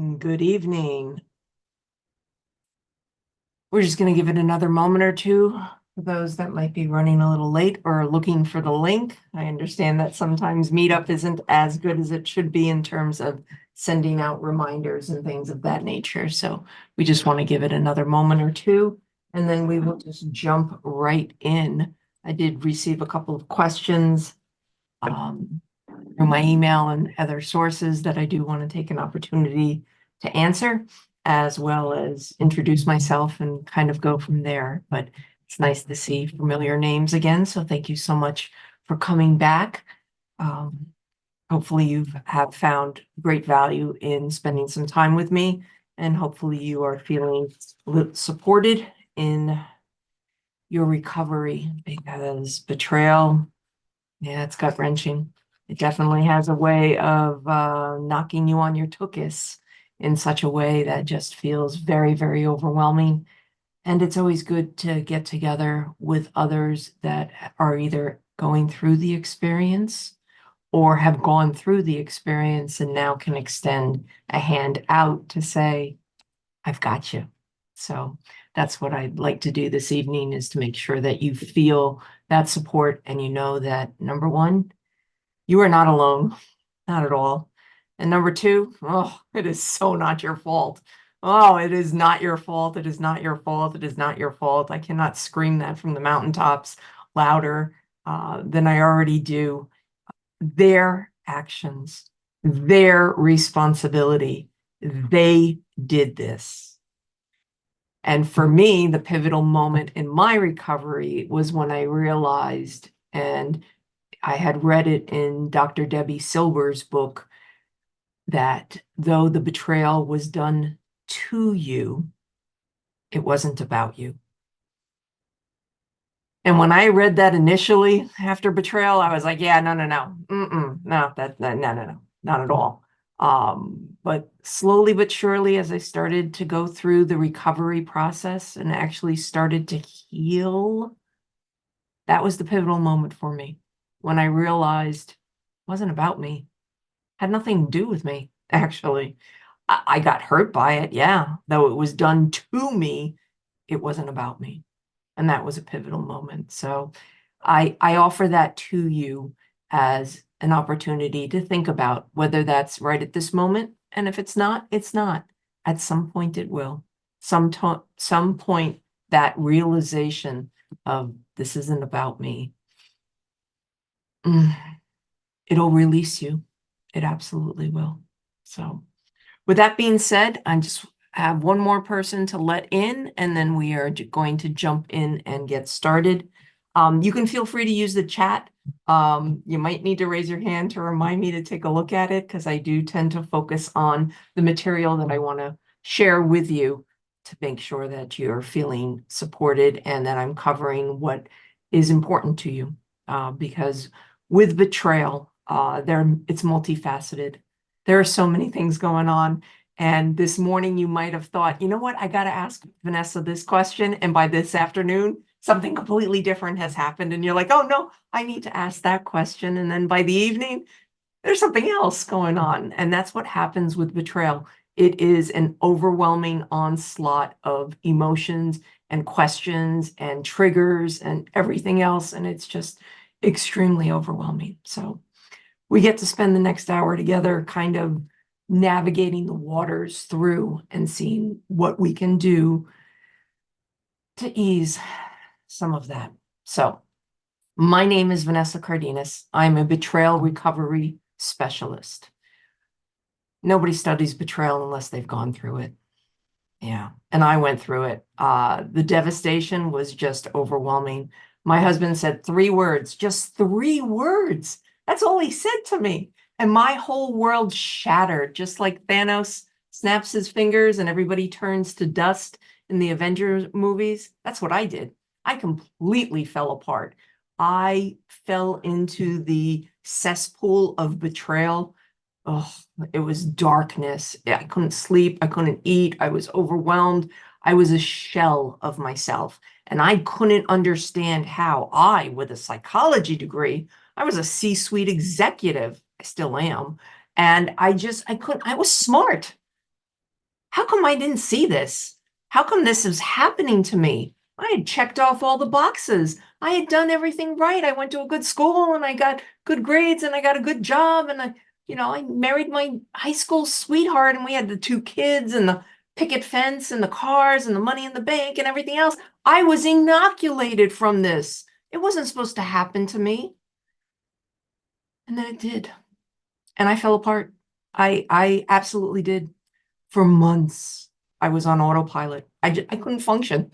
Good evening. We're just going to give it another moment or two for those that might be running a little late or looking for the link. I understand that sometimes Meetup isn't as good as it should be in terms of sending out reminders and things of that nature. So we just want to give it another moment or two, and then we will just jump right in. I did receive a couple of questions through my email and other sources that I do want to take an opportunity to answer, as well as introduce myself and kind of go from there. But it's nice to see familiar names again. So thank you so much for coming back. Hopefully you have found great value in spending some time with me, and hopefully you are feeling supported in your recovery, because betrayal, yeah, it's gut-wrenching. It definitely has a way of knocking you on your tuchus in such a way that just feels very, very overwhelming. And it's always good to get together with others that are either going through the experience or have gone through the experience and now can extend a hand out to say, I've got you. So that's what I'd like to do this evening, is to make sure that you feel that support and you know that, number one, you are not alone, not at all. And number two, oh, it is so not your fault. Oh, it is not your fault. It is not your fault. It is not your fault. I cannot scream that from the mountaintops louder than I already do. Their actions, their responsibility, they did this. And for me, the pivotal moment in my recovery was when I realized, and I had read it in Dr. Debbie Silber's book, that though the betrayal was done to you, it wasn't about you. And when I read that initially after betrayal, I was like, yeah, no, not at all. But slowly but surely, as I started to go through the recovery process and actually started to heal, that was the pivotal moment for me, when I realized it wasn't about me. It had nothing to do with me, actually. I got hurt by it, yeah. Though it was done to me, it wasn't about me. And that was a pivotal moment. So I offer that to you as an opportunity to think about whether that's right at this moment. And if it's not, it's not. At some point it will. Some point, that realization of this isn't about me, it'll release you. It absolutely will. So with that being said, I just have one more person to let in, and then we are going to jump in and get started. You can feel free to use the chat. You might need to raise your hand to remind me to take a look at it, because I do tend to focus on the material that I want to share with you to make sure that you're feeling supported and that I'm covering what is important to you. Because with betrayal, it's multifaceted. There are so many things going on. And this morning you might have thought, you know what, I got to ask Vanessa this question. And by this afternoon, something completely different has happened. And you're like, oh no, I need to ask that question. And then by the evening, there's something else going on. And that's what happens with betrayal. It is an overwhelming onslaught of emotions and questions and triggers and everything else. And it's just extremely overwhelming. So we get to spend the next hour together kind of navigating the waters through and seeing what we can do to ease some of that. So my name is Vanessa Cardenas. I'm a betrayal recovery specialist. Nobody studies betrayal unless they've gone through it. Yeah, and I went through it. The devastation was just overwhelming. My husband said 3 words, just 3 words. That's all he said to me. And my whole world shattered, just like Thanos snaps his fingers and everybody turns to dust in the Avengers movies. That's what I did. I completely fell apart. I fell into the cesspool of betrayal. Oh, it was darkness. I couldn't sleep. I couldn't eat. I was overwhelmed. I was a shell of myself. And I couldn't understand how I, with a psychology degree, I was a C-suite executive. I still am. And I was smart. How come I didn't see this? How come this is happening to me? I had checked off all the boxes. I had done everything right. I went to a good school and I got good grades and I got a good job and I married my high school sweetheart and we had the 2 kids and the picket fence and the cars and the money in the bank and everything else. I was inoculated from this. It wasn't supposed to happen to me. And then it did. And I fell apart. I absolutely did. For months, I was on autopilot. I couldn't function.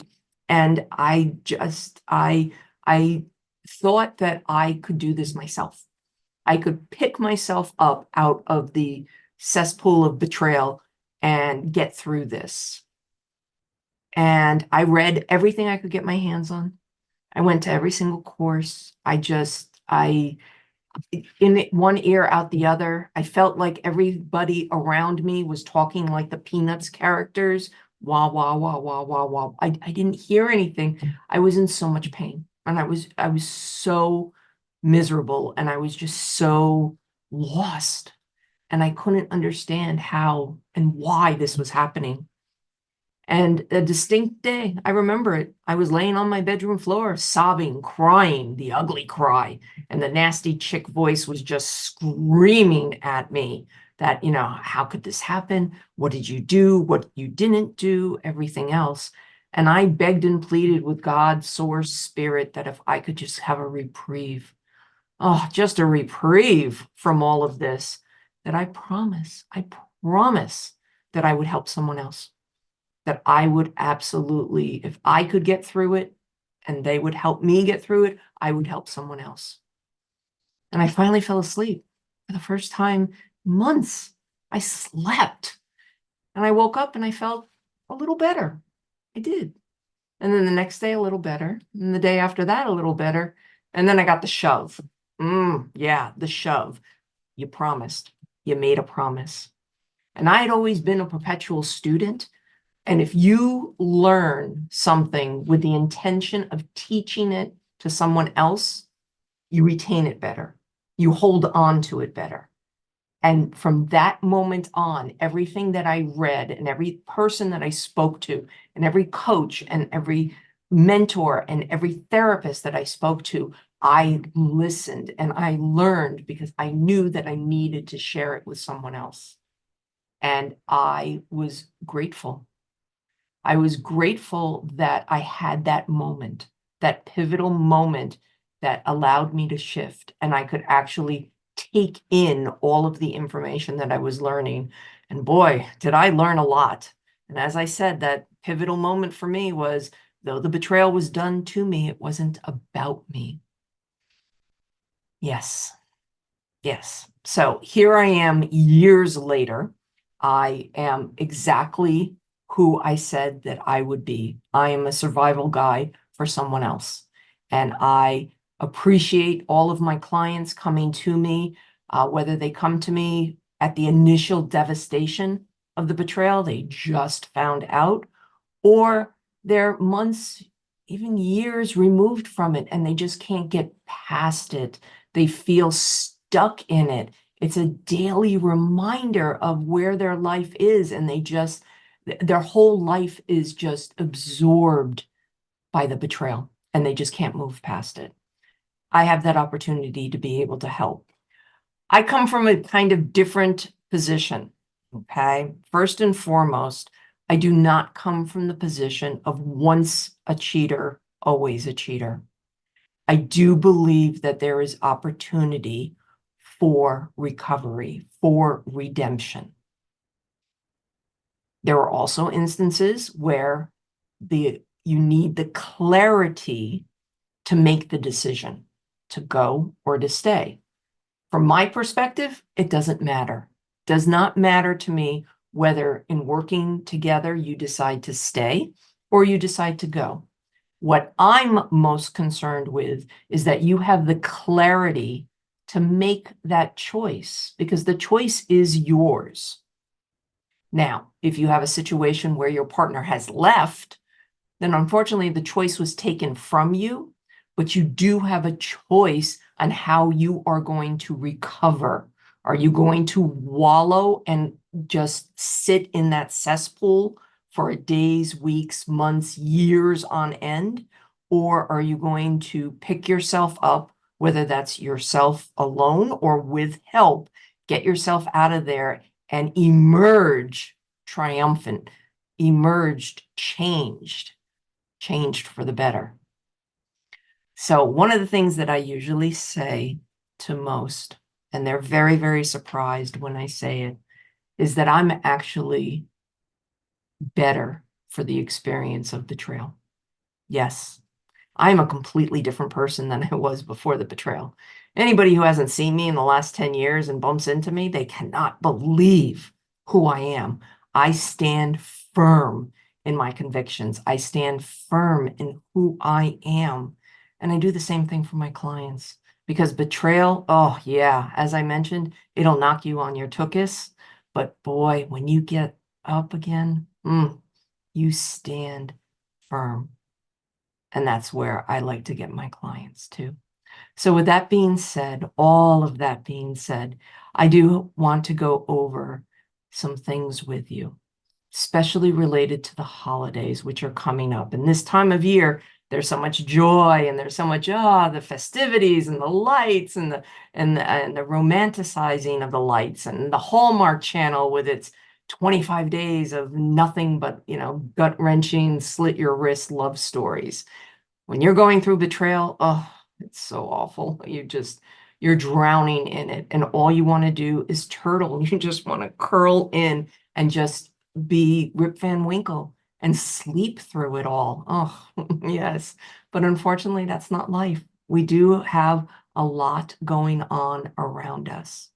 And I thought that I could do this myself. I could pick myself up out of the cesspool of betrayal and get through this. And I read everything I could get my hands on. I went to every single course. I in one ear out the other. I felt like everybody around me was talking like the Peanuts characters. Wah, wah, wah, wah, wah, wah. I didn't hear anything. I was in so much pain and I was so miserable and I was just so lost and I couldn't understand how and why this was happening. And a distinct day, I remember it. I was laying on my bedroom floor, sobbing, crying, the ugly cry. And the nasty chick voice was just screaming at me that, how could this happen? What did you do? What you didn't do? Everything else. And I begged and pleaded with God, source, spirit, that if I could just have a reprieve, just a reprieve from all of this, that I promise that I would help someone else. That I would absolutely, if I could get through it and they would help me get through it, I would help someone else. And I finally fell asleep for the first time in months. I slept and I woke up and I felt a little better. I did. And then the next day, a little better. And the day after that, a little better. And then I got the shove. Yeah, the shove. You promised. You made a promise. And I had always been a perpetual student. And if you learn something with the intention of teaching it to someone else, you retain it better. You hold on to it better. And from that moment on, everything that I read and every person that I spoke to and every coach and every mentor and every therapist that I spoke to, I listened and I learned because I knew that I needed to share it with someone else. And I was grateful. I was grateful that I had that moment, that pivotal moment that allowed me to shift and I could actually take in all of the information that I was learning. And boy, did I learn a lot. And as I said, that pivotal moment for me was, though the betrayal was done to me, it wasn't about me. Yes. Yes. So here I am years later. I am exactly who I said that I would be. I am a survival guide for someone else. And I appreciate all of my clients coming to me, whether they come to me at the initial devastation of the betrayal, they just found out, or they're months, even years removed from it, and they just can't get past it. They feel stuck in it. It's a daily reminder of where their life is, and their whole life is just absorbed by the betrayal, and they just can't move past it. I have that opportunity to be able to help. I come from a kind of different position, okay? First and foremost, I do not come from the position of once a cheater, always a cheater. I do believe that there is opportunity for recovery, for redemption. There are also instances where you need the clarity to make the decision to go or to stay. From my perspective, it doesn't matter. Does not matter to me whether in working together you decide to stay or you decide to go. What I'm most concerned with is that you have the clarity to make that choice because the choice is yours. Now, if you have a situation where your partner has left, then unfortunately the choice was taken from you, but you do have a choice on how you are going to recover. Are you going to wallow and just sit in that cesspool for days, weeks, months, years on end? Or are you going to pick yourself up, whether that's yourself alone or with help, get yourself out of there and emerge triumphant, emerged, changed for the better? So one of the things that I usually say to most, and they're very, very surprised when I say it, is that I'm actually better for the experience of betrayal. Yes, I'm a completely different person than I was before the betrayal. Anybody who hasn't seen me in the last 10 years and bumps into me, they cannot believe who I am. I stand firm in my convictions. I stand firm in who I am. And I do the same thing for my clients, because betrayal, oh yeah, as I mentioned, it'll knock you on your tuchus. But boy, when you get up again, you stand firm. And that's where I like to get my clients to. So with that being said, all of that being said, I do want to go over some things with you, especially related to the holidays, which are coming up. And this time of year, there's so much joy, and there's so much, the festivities and the lights and the romanticizing of the lights, and the Hallmark Channel with its 25 days of nothing but, gut-wrenching, slit your wrist love stories. When you're going through betrayal, oh, it's so awful. You're drowning in it. And all you want to do is turtle. You just want to curl in and just be Rip Van Winkle and sleep through it all. Oh, yes. But unfortunately, that's not life. We do have a lot going on around us.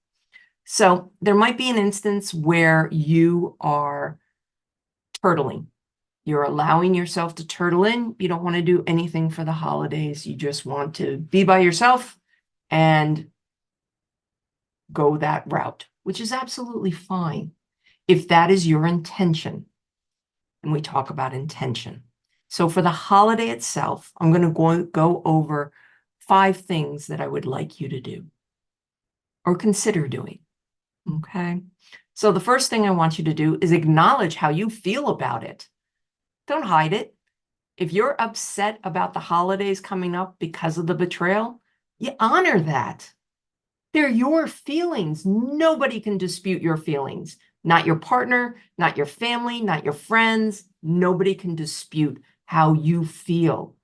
So there might be an instance where you are turtling. You're allowing yourself to turtle in. You don't want to do anything for the holidays. You just want to be by yourself and go that route, which is absolutely fine if that is your intention. And we talk about intention. So for the holiday itself, I'm going to go over 5 things that I would like you to do or consider doing. Okay. So the first thing I want you to do is acknowledge how you feel about it. Don't hide it. If you're upset about the holidays coming up because of the betrayal, you honor that. They're your feelings. Nobody can dispute your feelings. Not your partner, not your family, not your friends. Nobody can dispute how you feel.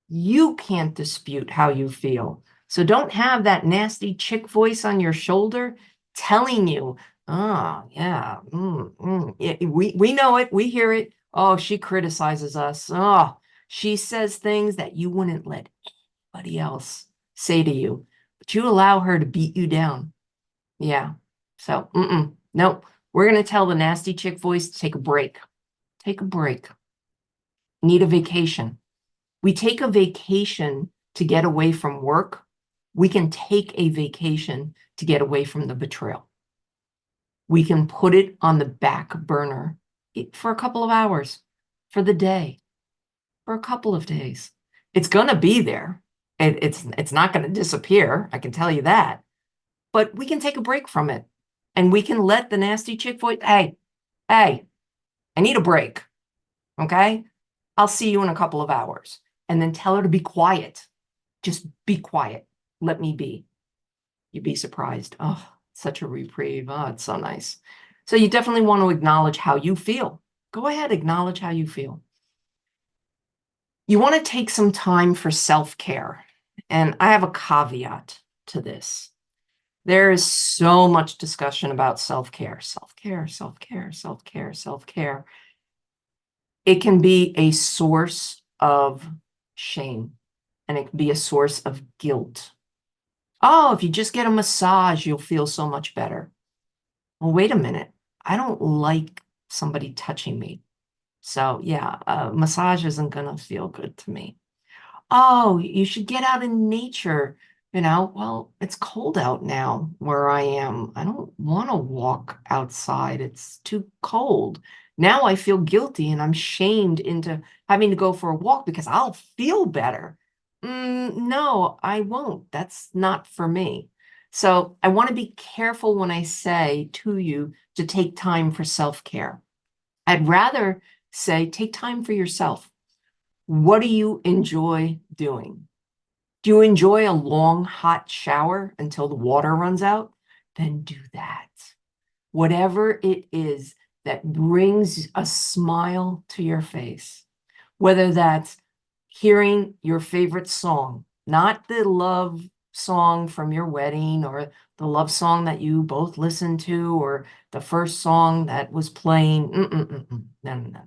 You can't dispute how you feel. So don't have that nasty chick voice on your shoulder telling you, oh, yeah, yeah, we know it, we hear it. Oh, she criticizes us. Oh, she says things that you wouldn't let anybody else say to you, but you allow her to beat you down. Yeah. So, nope. We're going to tell the nasty chick voice to take a break. Take a break. Need a vacation. We take a vacation to get away from work. We can take a vacation to get away from the betrayal. We can put it on the back burner for a couple of hours, for the day, for a couple of days. It's going to be there. It's not going to disappear. I can tell you that. But we can take a break from it. And we can let the nasty chick voice, hey, I need a break. Okay? I'll see you in a couple of hours. And then tell her to be quiet. Just be quiet. Let me be. You'd be surprised. Oh, such a reprieve. Oh, it's so nice. So you definitely want to acknowledge how you feel. Go ahead, acknowledge how you feel. You want to take some time for self-care. And I have a caveat to this. There is so much discussion about self-care, self-care, self-care, self-care, self-care. It can be a source of shame, and it can be a source of guilt. Oh, if you just get a massage, you'll feel so much better. Well, wait a minute. I don't like somebody touching me. So yeah, a massage isn't going to feel good to me. Oh, you should get out in nature. Well, it's cold out now where I am. I don't want to walk outside. It's too cold. Now I feel guilty and I'm shamed into having to go for a walk because I'll feel better. No, I won't. That's not for me. So I want to be careful when I say to you to take time for self-care. I'd rather say take time for yourself. What do you enjoy doing? Do you enjoy a long, hot shower until the water runs out? Then do that. Whatever it is that brings a smile to your face, whether that's hearing your favorite song, not the love song from your wedding or the love song that you both listened to or the first song that was playing. No, no, no.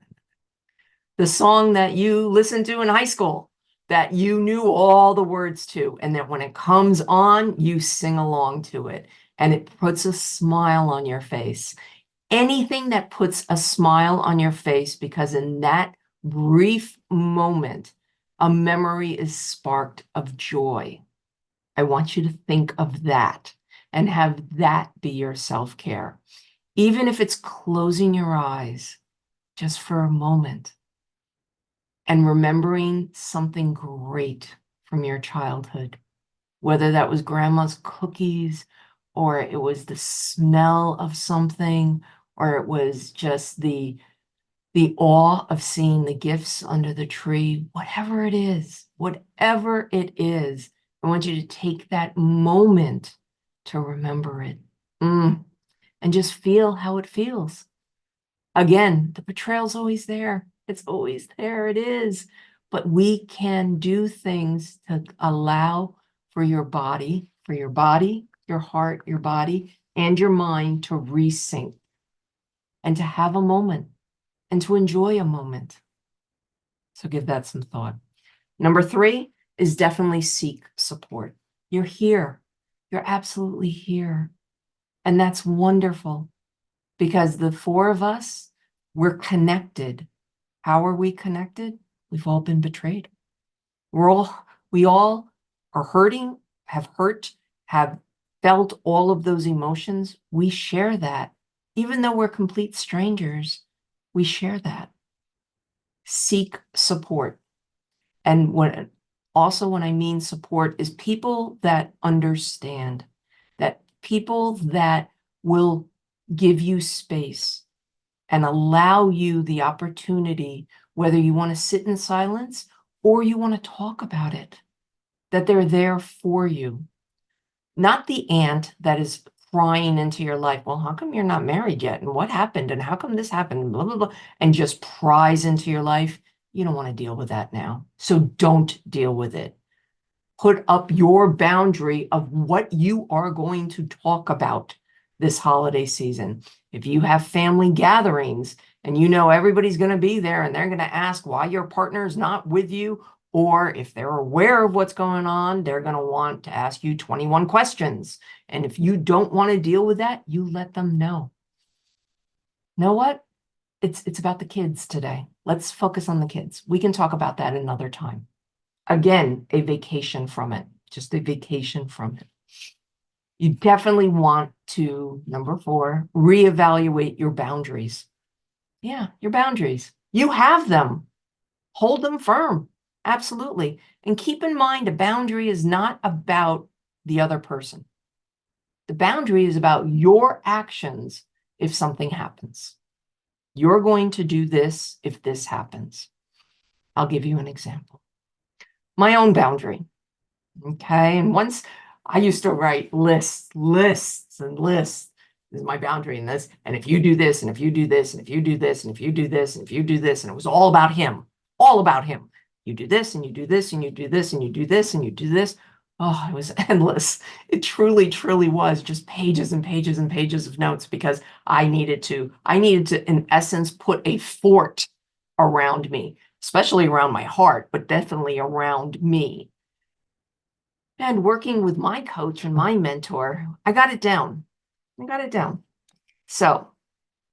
The song that you listened to in high school that you knew all the words to, and that when it comes on, you sing along to it, and it puts a smile on your face. Anything that puts a smile on your face, because in that brief moment, a memory is sparked of joy. I want you to think of that and have that be your self-care. Even if it's closing your eyes just for a moment and remembering something great from your childhood, whether that was grandma's cookies, or it was the smell of something, or it was just the awe of seeing the gifts under the tree, whatever it is, I want you to take that moment to remember it. And just feel how it feels. Again, the betrayal's always there. It's always there. It is. But we can do things to allow for your body, your heart, your body, and your mind to resync and to have a moment and to enjoy a moment. So give that some thought. Number 3 is definitely seek support. You're here. You're absolutely here. And that's wonderful because the 4 of us, we're connected. How are we connected? We've all been betrayed. We all are hurting, have hurt, have felt all of those emotions. We share that. Even though we're complete strangers, we share that. Seek support. And when I mean support is people that understand, that people that will give you space and allow you the opportunity, whether you want to sit in silence or you want to talk about it, that they're there for you. Not the aunt that is prying into your life. Well, how come you're not married yet? And what happened? And how come this happened? Blah, blah, blah, and just pries into your life. You don't want to deal with that now. So don't deal with it. Put up your boundary of what you are going to talk about this holiday season. If you have family gatherings and you know everybody's going to be there and they're going to ask why your partner is not with you, or if they're aware of what's going on, they're going to want to ask you 21 questions. And if you don't want to deal with that, you let them know. Know what? It's about the kids today. Let's focus on the kids. We can talk about that another time. Again, a vacation from it, just a vacation from it. You definitely want to, number 4, reevaluate your boundaries. Yeah, your boundaries. You have them. Hold them firm. Absolutely. And keep in mind, a boundary is not about the other person. The boundary is about your actions if something happens. You're going to do this if this happens. I'll give you an example. My own boundary. Okay. And once I used to write lists and lists. This is my boundary in this. And if you do this, and if you do this, and if you do this, and if you do this, and if you do this, and it was all about him, all about him. You do this, and you do this, and you do this, and you do this, and you do this. Oh, it was endless. It truly, truly was just pages and pages and pages of notes because I needed to, in essence, put a fort around me, especially around my heart, but definitely around me. And working with my coach and my mentor, I got it down. So,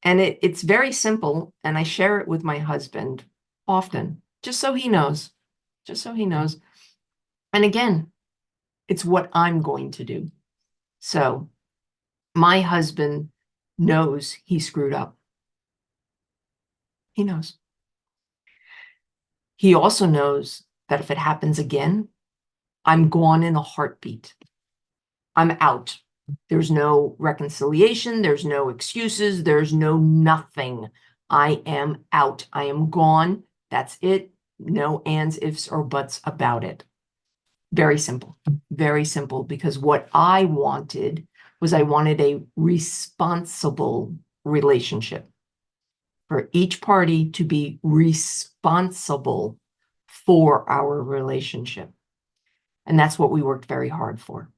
and it's very simple, and I share it with my husband often, just so he knows, And again, it's what I'm going to do. So my husband knows he screwed up. He knows. He also knows that if it happens again, I'm gone in a heartbeat. I'm out. There's no reconciliation. There's no excuses. There's no nothing. I am out. I am gone. That's it. No ands, ifs, or buts about it. Very simple. Very simple. Because what I wanted was I wanted a responsible relationship for each party to be responsible for our relationship. And that's what we worked very hard for.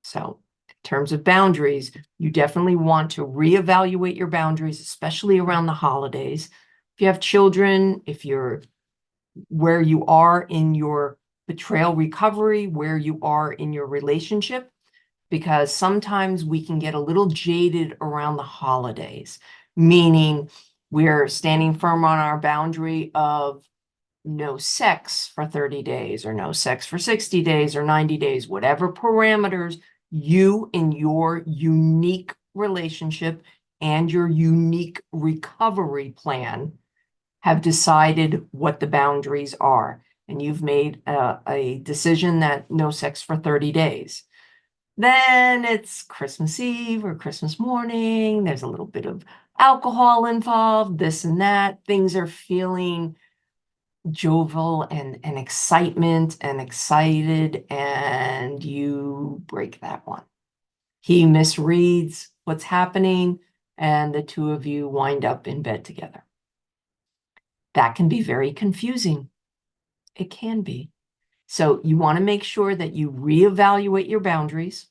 So in terms of boundaries, you definitely want to reevaluate your boundaries, especially around the holidays. If you have children, if you're where you are in your betrayal recovery, where you are in your relationship, because sometimes we can get a little jaded around the holidays, meaning we're standing firm on our boundary of no sex for 30 days or no sex for 60 days or 90 days, whatever parameters you in your unique relationship and your unique recovery plan have decided what the boundaries are. And you've made a decision that no sex for 30 days. Then it's Christmas Eve or Christmas morning. There's a little bit of alcohol involved, this and that. Things are feeling jovial and excitement and excited, and you break that one. He misreads what's happening, and the two of you wind up in bed together. That can be very confusing. It can be. So you want to make sure that you reevaluate your boundaries,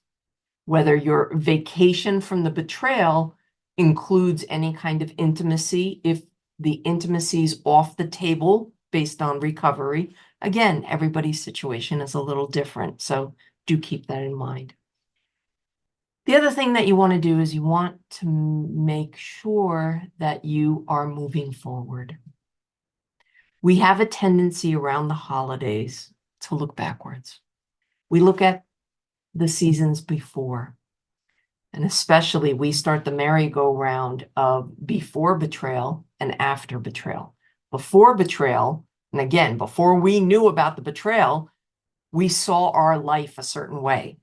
whether your vacation from the betrayal includes any kind of intimacy. If the intimacy is off the table based on recovery, again, everybody's situation is a little different. So do keep that in mind. The other thing that you want to do is you want to make sure that you are moving forward. We have a tendency around the holidays to look backwards. We look at the seasons before, and especially we start the merry-go-round of before betrayal and after betrayal. Before betrayal, and again, before we knew about the betrayal, we saw our life a certain way.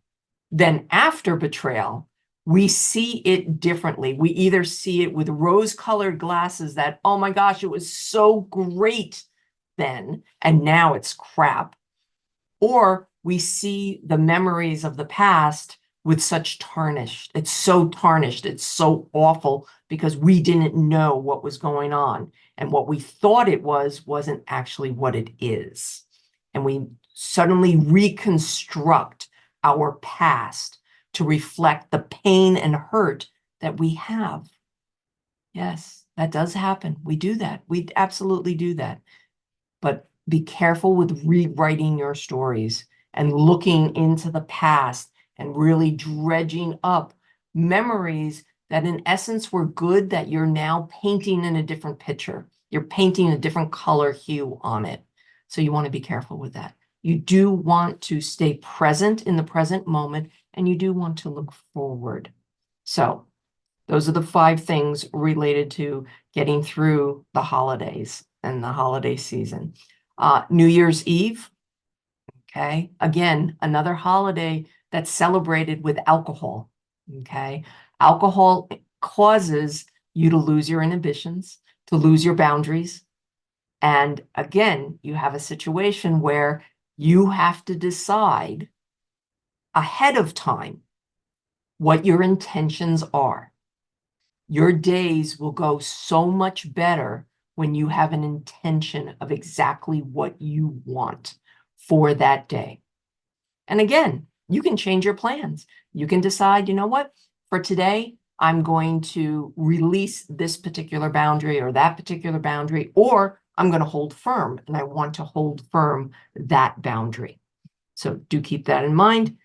Then after betrayal, we see it differently. We either see it with rose-colored glasses that, oh my gosh, it was so great then, and now it's crap. Or we see the memories of the past with such tarnished. It's so tarnished. It's so awful because we didn't know what was going on. And what we thought it was wasn't actually what it is. And we suddenly reconstruct our past to reflect the pain and hurt that we have. Yes, that does happen. We do that. We absolutely do that. But be careful with rewriting your stories and looking into the past and really dredging up memories that in essence were good that you're now painting in a different picture. You're painting a different color hue on it. So you want to be careful with that. You do want to stay present in the present moment, and you do want to look forward. So those are the 5 things related to getting through the holidays and the holiday season. New Year's Eve, okay? Again, another holiday that's celebrated with alcohol, okay? Alcohol causes you to lose your inhibitions, to lose your boundaries. And again, you have a situation where you have to decide ahead of time what your intentions are. Your days will go so much better when you have an intention of exactly what you want for that day. And again, you can change your plans. You can decide, you know what, for today, I'm going to release this particular boundary or that particular boundary, or I'm going to hold firm, and I want to hold firm that boundary. So do keep that in mind.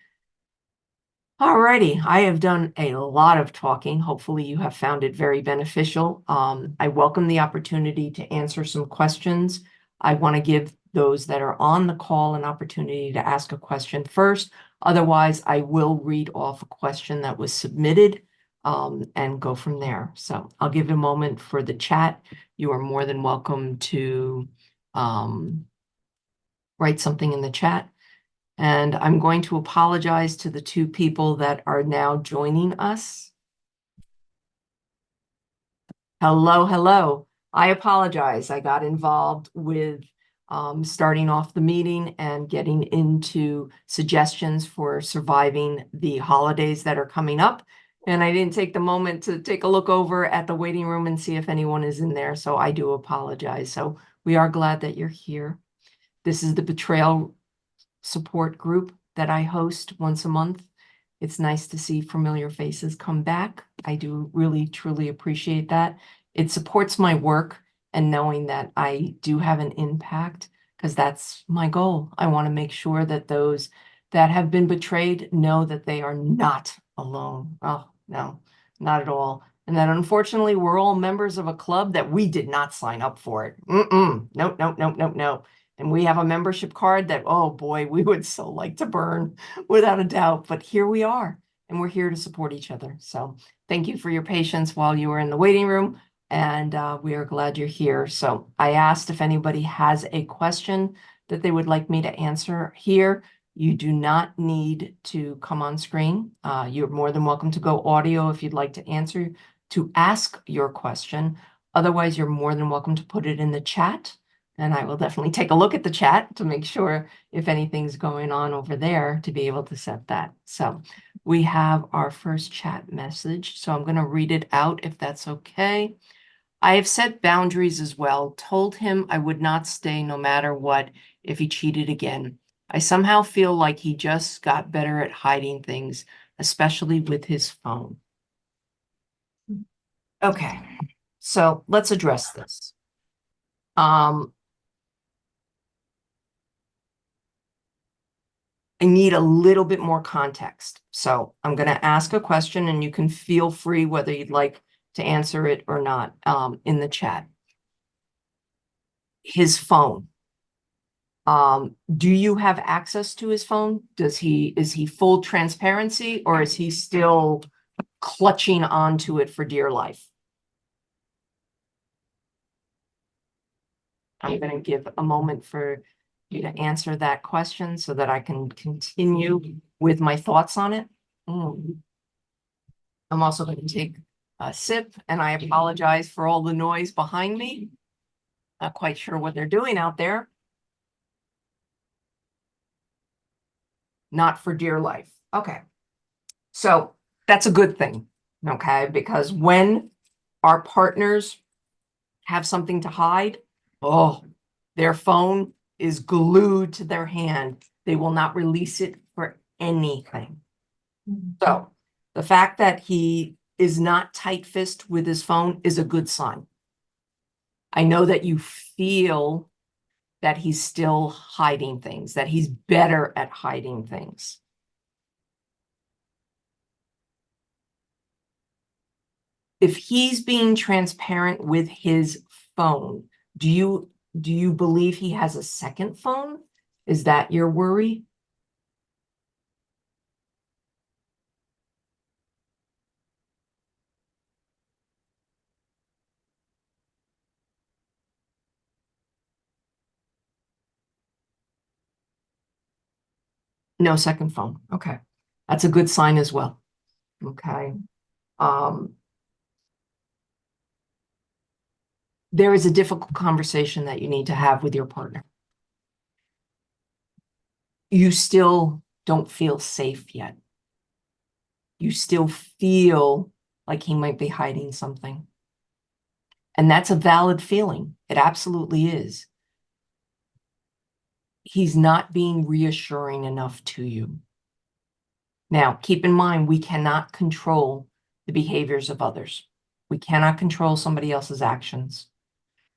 Alrighty, I have done a lot of talking. Hopefully you have found it very beneficial. I welcome the opportunity to answer some questions. I want to give those that are on the call an opportunity to ask a question first. Otherwise, I will read off a question that was submitted and go from there. So I'll give a moment for the chat. You are more than welcome to write something in the chat. And I'm going to apologize to the two people that are now joining us. Hello, hello. I apologize. I got involved with starting off the meeting and getting into suggestions for surviving the holidays that are coming up. And I didn't take the moment to take a look over at the waiting room and see if anyone is in there. So I do apologize. So we are glad that you're here. This is the Betrayal Support Group that I host once a month. It's nice to see familiar faces come back. I do really, truly appreciate that. It supports my work and knowing that I do have an impact, because that's my goal. I want to make sure that those that have been betrayed know that they are not alone. Oh, no, not at all. And that unfortunately, we're all members of a club that we did not sign up for it. Nope, nope, nope, nope, nope. And we have a membership card that, oh boy, we would so like to burn without a doubt. But here we are, and we're here to support each other. So thank you for your patience while you were in the waiting room, and we are glad you're here. So I asked if anybody has a question that they would like me to answer here. You do not need to come on screen. You're more than welcome to go audio if you'd like to ask your question. Otherwise, you're more than welcome to put it in the chat. And I will definitely take a look at the chat to make sure if anything's going on over there to be able to set that. So we have our first chat message. So I'm going to read it out if that's okay. I have set boundaries as well, told him I would not stay no matter what if he cheated again. I somehow feel like he just got better at hiding things, especially with his phone. Okay, so let's address this. I need a little bit more context. So I'm going to ask a question and you can feel free whether you'd like to answer it or not in the chat. His phone. Do you have access to his phone? Is he full transparency, or is he still clutching onto it for dear life? I'm going to give a moment for you to answer that question so that I can continue with my thoughts on it. I'm also going to take a sip, and I apologize for all the noise behind me. Not quite sure what they're doing out there. Not for dear life. Okay. So that's a good thing, okay? Because when our partners have something to hide, oh, their phone is glued to their hand. They will not release it for anything. So the fact that he is not tight-fisted with his phone is a good sign. I know that you feel that he's still hiding things, that he's better at hiding things. If he's being transparent with his phone, do you believe he has a second phone? Is that your worry? No second phone. Okay. That's a good sign as well. Okay. There is a difficult conversation that you need to have with your partner. You still don't feel safe yet. You still feel like he might be hiding something. And that's a valid feeling. It absolutely is. He's not being reassuring enough to you. Now, keep in mind, we cannot control the behaviors of others. We cannot control somebody else's actions.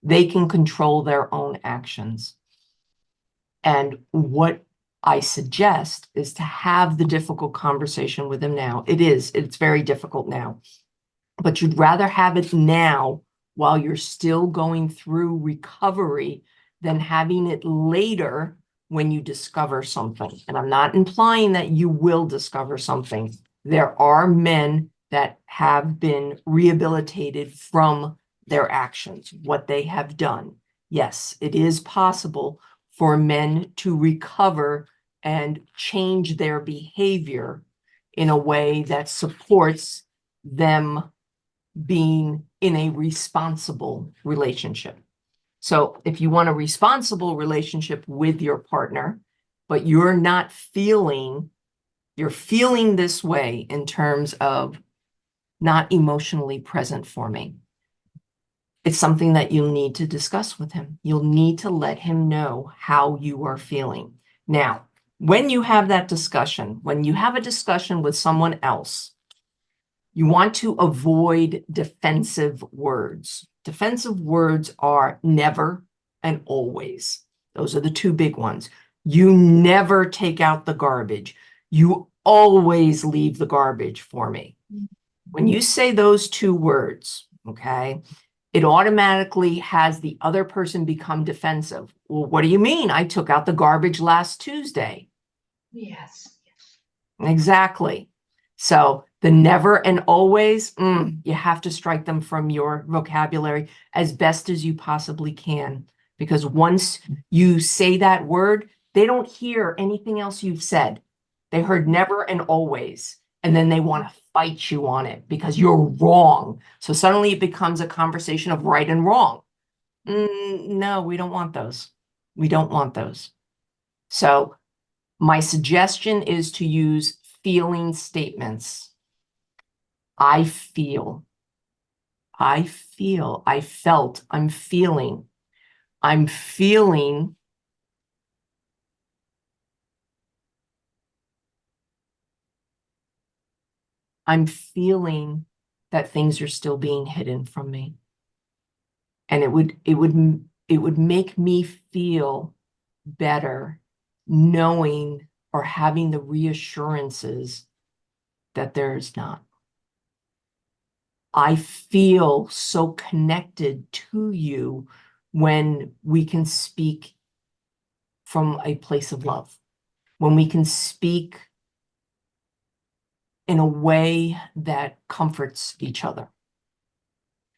They can control their own actions. And what I suggest is to have the difficult conversation with him now. It's very difficult now, but you'd rather have it now while you're still going through recovery than having it later when you discover something. And I'm not implying that you will discover something. There are men that have been rehabilitated from their actions, what they have done. Yes, it is possible for men to recover and change their behavior in a way that supports them being in a responsible relationship. So if you want a responsible relationship with your partner, but you're feeling this way in terms of not emotionally present for me, it's something that you'll need to discuss with him. You'll need to let him know how you are feeling. Now, when you have that discussion, when you have a discussion with someone else, you want to avoid defensive words. Defensive words are never and always. Those are the two big ones. You never take out the garbage. You always leave the garbage for me. When you say those two words, okay, it automatically has the other person become defensive. Well, what do you mean? I took out the garbage last Tuesday. Yes. Exactly. So the never and always, you have to strike them from your vocabulary as best as you possibly can. Because once you say that word, they don't hear anything else you've said. They heard never and always, and then they want to fight you on it because you're wrong. So suddenly it becomes a conversation of right and wrong. No, we don't want those. We don't want those. So my suggestion is to use feeling statements. I feel, I feel, I felt, I'm feeling that things are still being hidden from me. And it would make me feel better knowing or having the reassurances that there is not. I feel so connected to you when we can speak from a place of love, when we can speak in a way that comforts each other.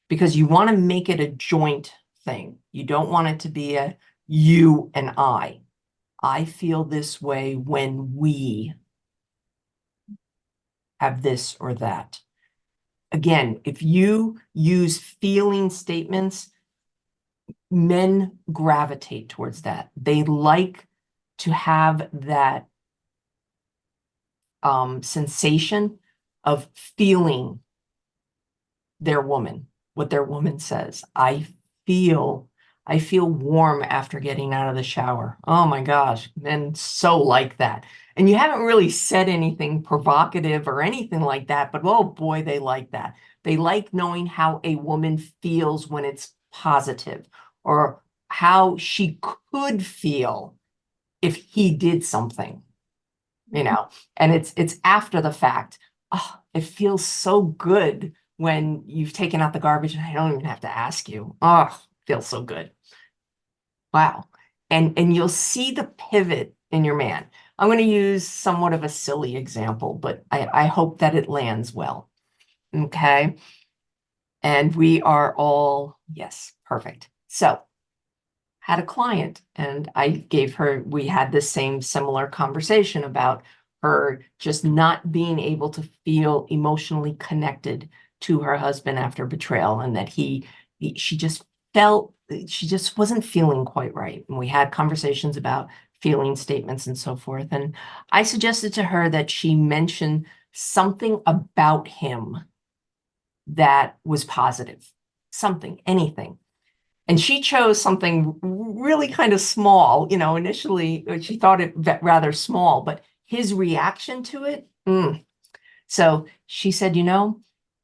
Because you want to make it a joint thing. You don't want it to be a you and I. I feel this way when we have this or that. Again, if you use feeling statements, men gravitate towards that. They like to have that sensation of feeling their woman, what their woman says. Feel, I feel warm after getting out of the shower. Oh my gosh, men so like that. And you haven't really said anything provocative or anything like that, but oh boy, they like that. They like knowing how a woman feels when it's positive, or how she could feel if he did something, and it's after the fact. Oh, it feels so good when you've taken out the garbage and I don't even have to ask you. Oh, feels so good. Wow. And you'll see the pivot in your man. I'm going to use somewhat of a silly example, but I hope that it lands well. Okay. And we are all, yes, perfect. So had a client and we had the same similar conversation about her just not being able to feel emotionally connected to her husband after betrayal, and that she just felt, she just wasn't feeling quite right. And we had conversations about feeling statements and so forth. And I suggested to her that she mention something about him that was positive, anything. And she chose something really kind of small. Initially she thought it rather small, but his reaction to it. So she said,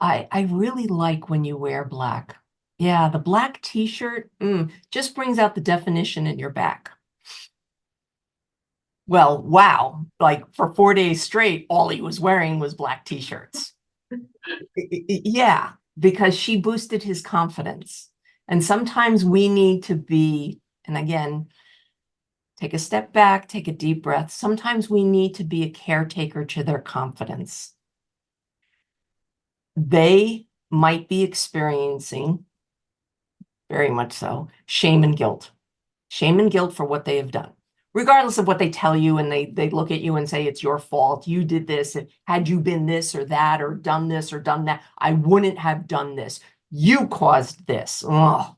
I really like when you wear black. Yeah, the black t-shirt just brings out the definition in your back. Well, wow. Like for 4 days straight, all he was wearing was black t-shirts. Yeah, because she boosted his confidence. And sometimes we need to be, and again, take a step back, take a deep breath. Sometimes we need to be a caretaker to their confidence. They might be experiencing, very much so, shame and guilt. Shame and guilt for what they have done. regardless of what they tell you, and they look at you and say, it's your fault. You did this. And had you been this or that, or done this or done that, I wouldn't have done this. You caused this. Oh,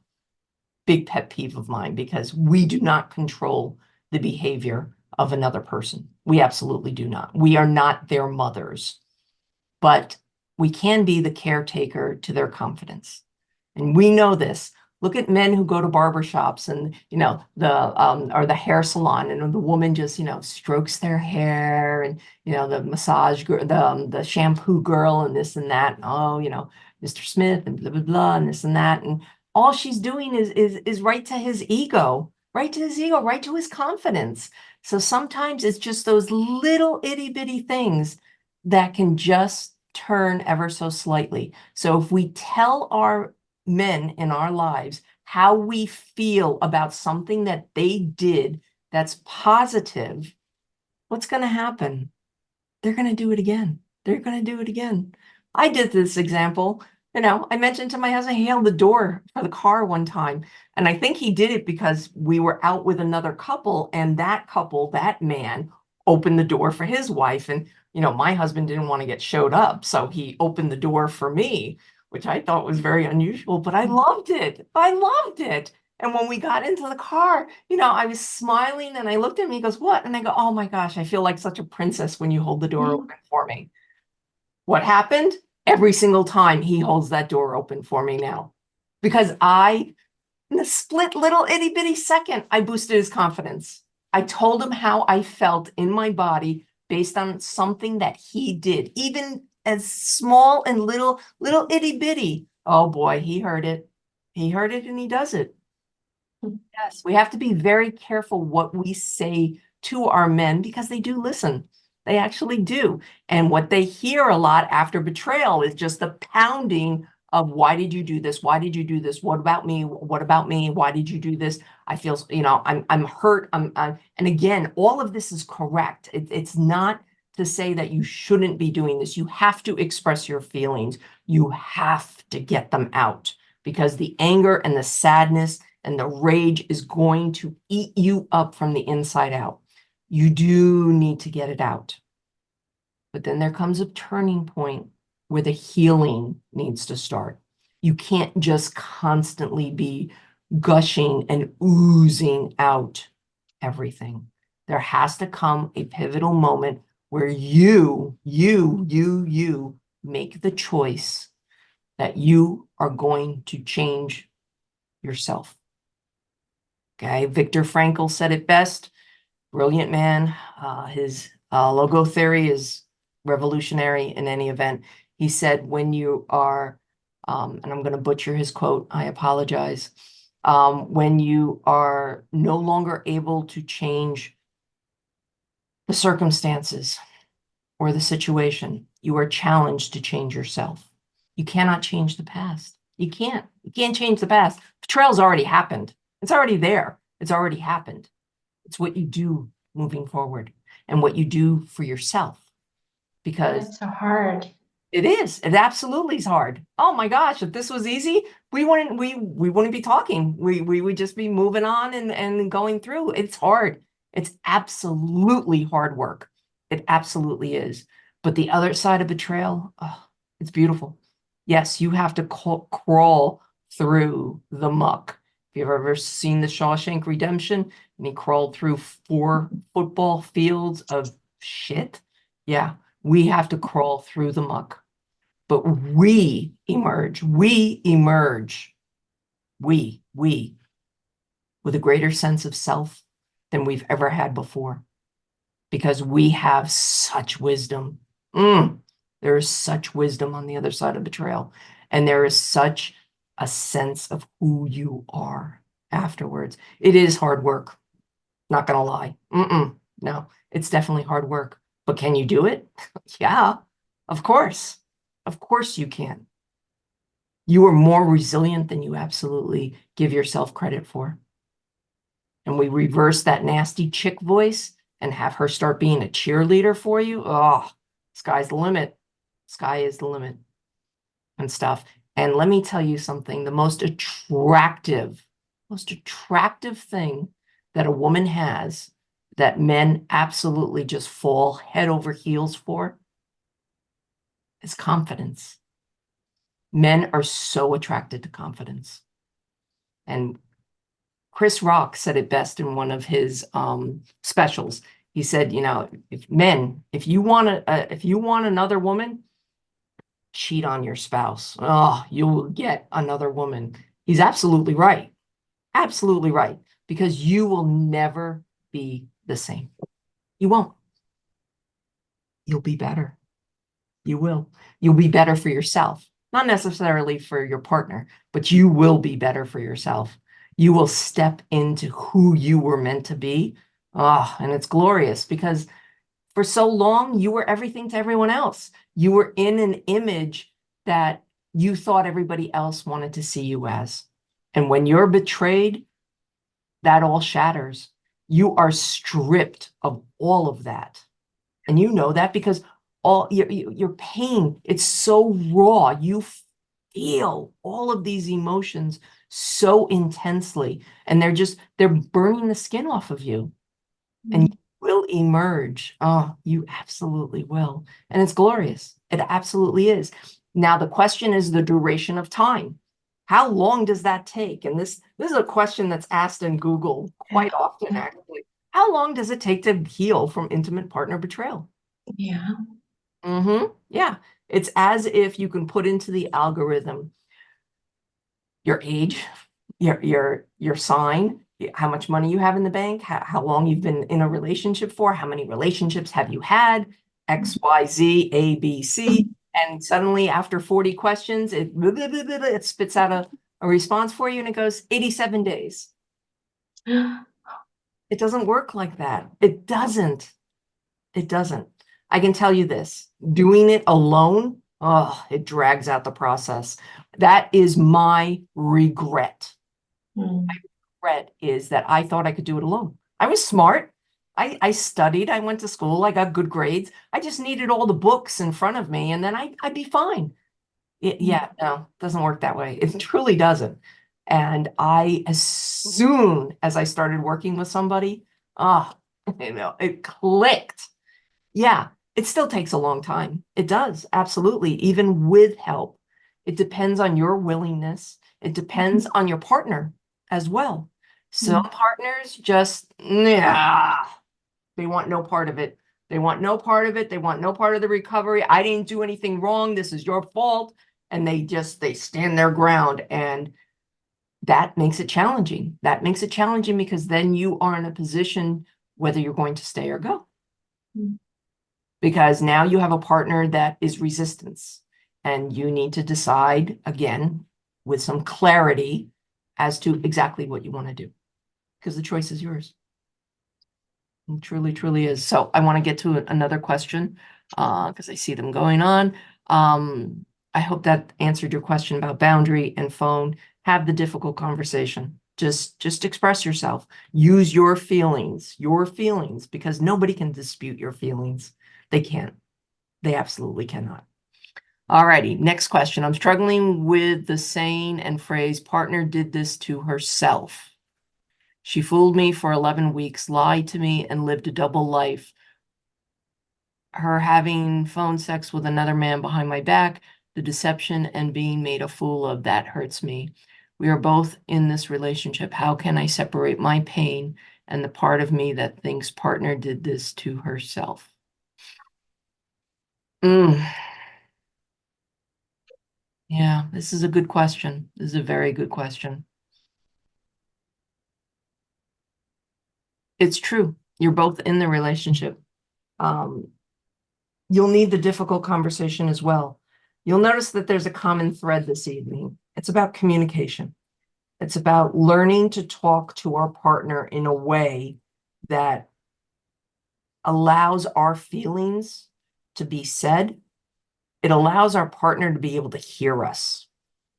big pet peeve of mine, because we do not control the behavior of another person. We absolutely do not. We are not their mothers, but we can be the caretaker to their confidence. And we know this. Look at men who go to barbershops and, or the hair salon, and the woman just, strokes their hair, and, the massage girl, the shampoo girl, and this and that. And, oh, Mr. Smith and blah, blah, blah, and this and that. And all she's doing is right to his ego, right to his ego, right to his confidence. So sometimes it's just those little itty bitty things that can just turn ever so slightly. So if we tell our men in our lives how we feel about something that they did that's positive, what's going to happen? They're going to do it again. They're going to do it again. I did this example. I mentioned to my husband, he held the door for the car one time. And I think he did it because we were out with another couple, and that couple, that man, opened the door for his wife. And, my husband didn't want to get showed up. So he opened the door for me, which I thought was very unusual, but I loved it. I loved it. And when we got into the car, I was smiling, and I looked at him, he goes, what? And I go, oh my gosh, I feel like such a princess when you hold the door open for me. What happened? Every single time he holds that door open for me now, because in a split little itty bitty second, I boosted his confidence. I told him how I felt in my body based on something that he did, even as small and little itty bitty. Oh boy, he heard it. He heard it, and he does it. Yes, we have to be very careful what we say to our men, because they do listen. They actually do. And what they hear a lot after betrayal is just the pounding of, why did you do this? Why did you do this? What about me? What about me? Why did you do this? I feel, I'm hurt. And again, all of this is correct. It's not to say that you shouldn't be doing this. You have to express your feelings. You have to get them out, because the anger and the sadness and the rage is going to eat you up from the inside out. You do need to get it out. But then there comes a turning point where the healing needs to start. You can't just constantly be gushing and oozing out everything. There has to come a pivotal moment where you make the choice that you are going to change yourself. Okay, Viktor Frankl said it best. Brilliant man. His logo theory is revolutionary in any event. He said, when you are, and I'm going to butcher his quote, I apologize. When you are no longer able to change the circumstances or the situation, you are challenged to change yourself. You cannot change the past. You can't. You can't change the past. Betrayal's already happened. It's already there. It's already happened. It's what you do moving forward, and what you do for yourself, because It's so hard. it is. It absolutely is hard. Oh my gosh, if this was easy, we wouldn't be talking. We would just be moving on and going through. It's hard. It's absolutely hard work. It absolutely is. But the other side of betrayal, oh, it's beautiful. Yes, you have to crawl through the muck. If you've ever seen the Shawshank Redemption, and he crawled through 4 football fields of shit, yeah, we have to crawl through the muck. But we emerge, we, with a greater sense of self than we've ever had before, because we have such wisdom. There is such wisdom on the other side of betrayal. And there is such a sense of who you are afterwards. It is hard work. Not gonna lie. No, it's definitely hard work. But can you do it? Yeah, of course. Of course you can. You are more resilient than you absolutely give yourself credit for. And we reverse that nasty chick voice and have her start being a cheerleader for you. Oh, sky's the limit. Sky is the limit and stuff. And let me tell you something, the most attractive thing that a woman has that men absolutely just fall head over heels for is confidence. Men are so attracted to confidence. And Chris Rock said it best in one of his specials. He said, you know, if you want another woman, cheat on your spouse. Oh, you will get another woman. He's absolutely right. Absolutely right. Because you will never be the same. You won't. You'll be better. You will. You'll be better for yourself. Not necessarily for your partner, but you will be better for yourself. You will step into who you were meant to be. Oh, and it's glorious because for so long, you were everything to everyone else. You were in an image that you thought everybody else wanted to see you as. And when you're betrayed, that all shatters. You are stripped of all of that. And you know that because all your pain, it's so raw. You feel all of these emotions so intensely, and they're burning the skin off of you. And you will emerge. Oh, you absolutely will. And it's glorious. It absolutely is. Now, the question is the duration of time. How long does that take? And this is a question that's asked in Google quite often, actually. How long does it take to heal from intimate partner betrayal? Yeah. Yeah. It's as if you can put into the algorithm your age, your sign, how much money you have in the bank, how long you've been in a relationship for, how many relationships have you had, X, Y, Z, A, B, C. And suddenly after 40 questions, it spits out a response for you and it goes 87 days. It doesn't work like that. It doesn't. It doesn't. I can tell you this, doing it alone, oh, it drags out the process. That is my regret. Regret is that I thought I could do it alone. I was smart. I studied. I went to school. I got good grades. I just needed all the books in front of me, and then I'd be fine. Yeah, no, it doesn't work that way. It truly doesn't. And as soon as I started working with somebody, oh, it clicked. Yeah, it still takes a long time. It does, absolutely, even with help. It depends on your willingness. It depends on your partner as well. Some partners just, yeah, they want no part of it. They want no part of it. They want no part of the recovery. I didn't do anything wrong. This is your fault. And they stand their ground. And that makes it challenging. That makes it challenging because then you are in a position whether you're going to stay or go. Because now you have a partner that is resistance and you need to decide again with some clarity as to exactly what you want to do because the choice is yours. It truly, truly is. So I want to get to another question because I see them going on. I hope that answered your question about boundary and phone. Have the difficult conversation. Just express yourself. Use your feelings, because nobody can dispute your feelings. They can't. They absolutely cannot. All righty, next question. I'm struggling with the saying and phrase, partner did this to herself. She fooled me for 11 weeks, lied to me, and lived a double life. Her having phone sex with another man behind my back, the deception and being made a fool of, that hurts me. We are both in this relationship. How can I separate my pain and the part of me that thinks partner did this to herself? Yeah, this is a good question. This is a very good question. It's true. You're both in the relationship. You'll need the difficult conversation as well. You'll notice that there's a common thread this evening. It's about communication. It's about learning to talk to our partner in a way that allows our feelings to be said. It allows our partner to be able to hear us.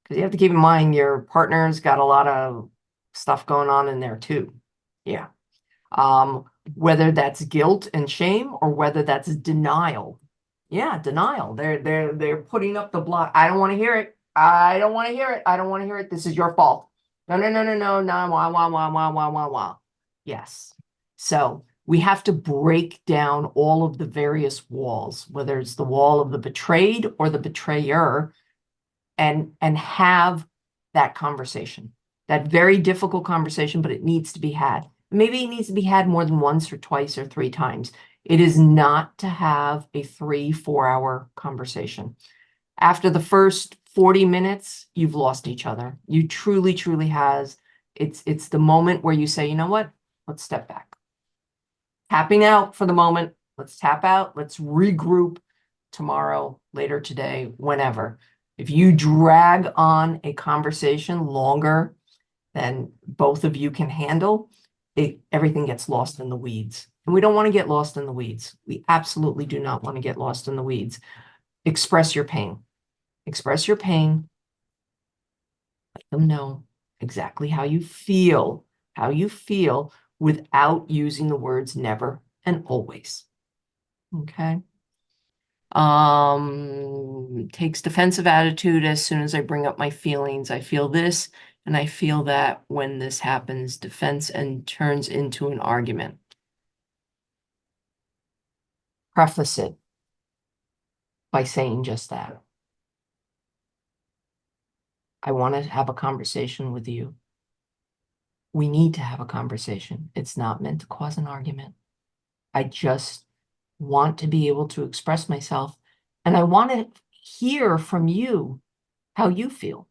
Because you have to keep in mind your partner's got a lot of stuff going on in there too. Yeah. Whether that's guilt and shame or whether that's denial. Yeah, denial. They're putting up the block. I don't want to hear it. I don't want to hear it. I don't want to hear it. This is your fault. No, no, no, no, no, no, wah, wah, wah, wah, wah, wah, wah. Yes. So we have to break down all of the various walls, whether it's the wall of the betrayed or the betrayer, and have that conversation, that very difficult conversation, but it needs to be had. Maybe it needs to be had more than once or twice or 3 times. It is not to have a 3-4 hour conversation. After the first 40 minutes, you've lost each other. You truly, truly has. It's the moment where you say, you know what? Let's step back. Tapping out for the moment. Let's tap out. Let's regroup tomorrow, later today, whenever. If you drag on a conversation longer than both of you can handle, everything gets lost in the weeds. And we don't want to get lost in the weeds. We absolutely do not want to get lost in the weeds. Express your pain. Express your pain. Let them know exactly how you feel without using the words never and always. Okay. Takes defensive attitude as soon as I bring up my feelings. I feel this and I feel that. When this happens, defense and turns into an argument. Preface it by saying just that. I want to have a conversation with you. We need to have a conversation. It's not meant to cause an argument. I just want to be able to express myself, and I want to hear from you how you feel.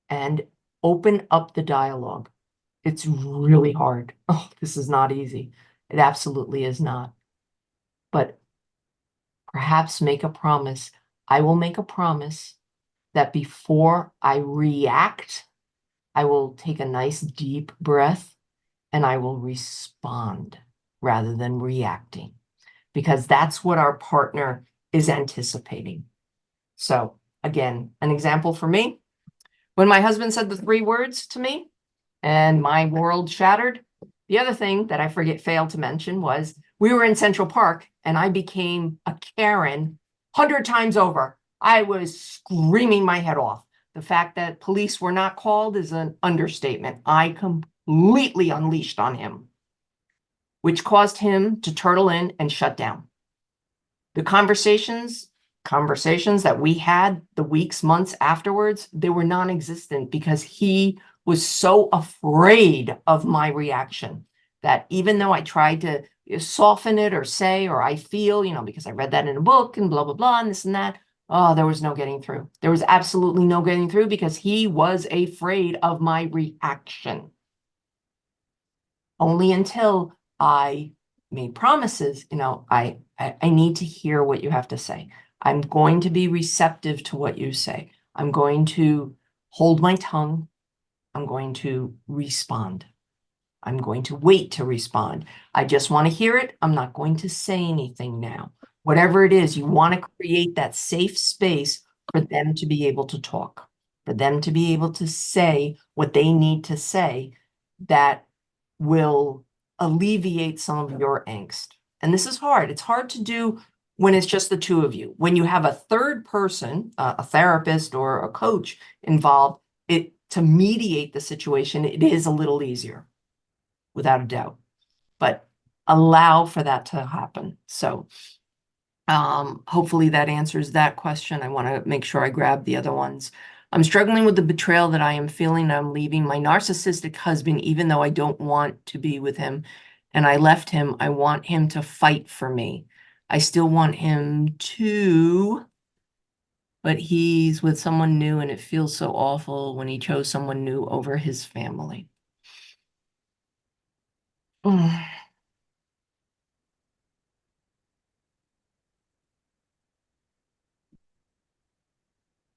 And open up the dialogue. It's really hard. Oh, this is not easy. It absolutely is not. But perhaps make a promise. I will make a promise that before I react, I will take a nice deep breath and I will respond rather than reacting, because that's what our partner is anticipating. So again, an example for me, when my husband said the 3 words to me and my world shattered, the other thing that I failed to mention was we were in Central Park and I became a Karen 100 times over. I was screaming my head off. The fact that police were not called is an understatement. I completely unleashed on him, which caused him to turtle in and shut down. The conversations that we had the weeks, months afterwards, they were non-existent because he was so afraid of my reaction that even though I tried to soften it or say, or I feel, because I read that in a book and blah, blah, blah, and this and that, oh, there was no getting through. There was absolutely no getting through because he was afraid of my reaction. Only until I made promises, I need to hear what you have to say. I'm going to be receptive to what you say. I'm going to hold my tongue. I'm going to respond. I'm going to wait to respond. I just want to hear it. I'm not going to say anything now. Whatever it is, you want to create that safe space for them to be able to talk, for them to be able to say what they need to say that will alleviate some of your angst. And this is hard. It's hard to do when it's just the 2 of you. When you have a third person, a therapist or a coach involved, to mediate the situation, it is a little easier, without a doubt. But allow for that to happen. So hopefully that answers that question. I want to make sure I grab the other ones. I'm struggling with the betrayal that I am feeling. I'm leaving my narcissistic husband, even though I don't want to be with him. And I left him. I want him to fight for me. I still want him to, but he's with someone new and it feels so awful when he chose someone new over his family.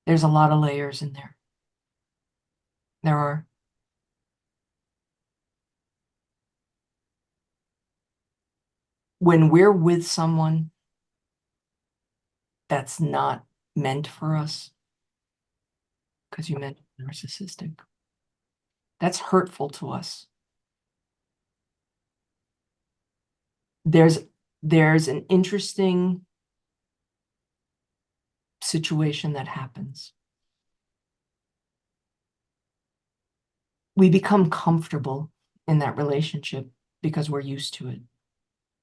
There's a lot of layers in there. There are. When we're with someone that's not meant for us, because you meant narcissistic, that's hurtful to us. There's an interesting situation that happens. We become comfortable in that relationship because we're used to it.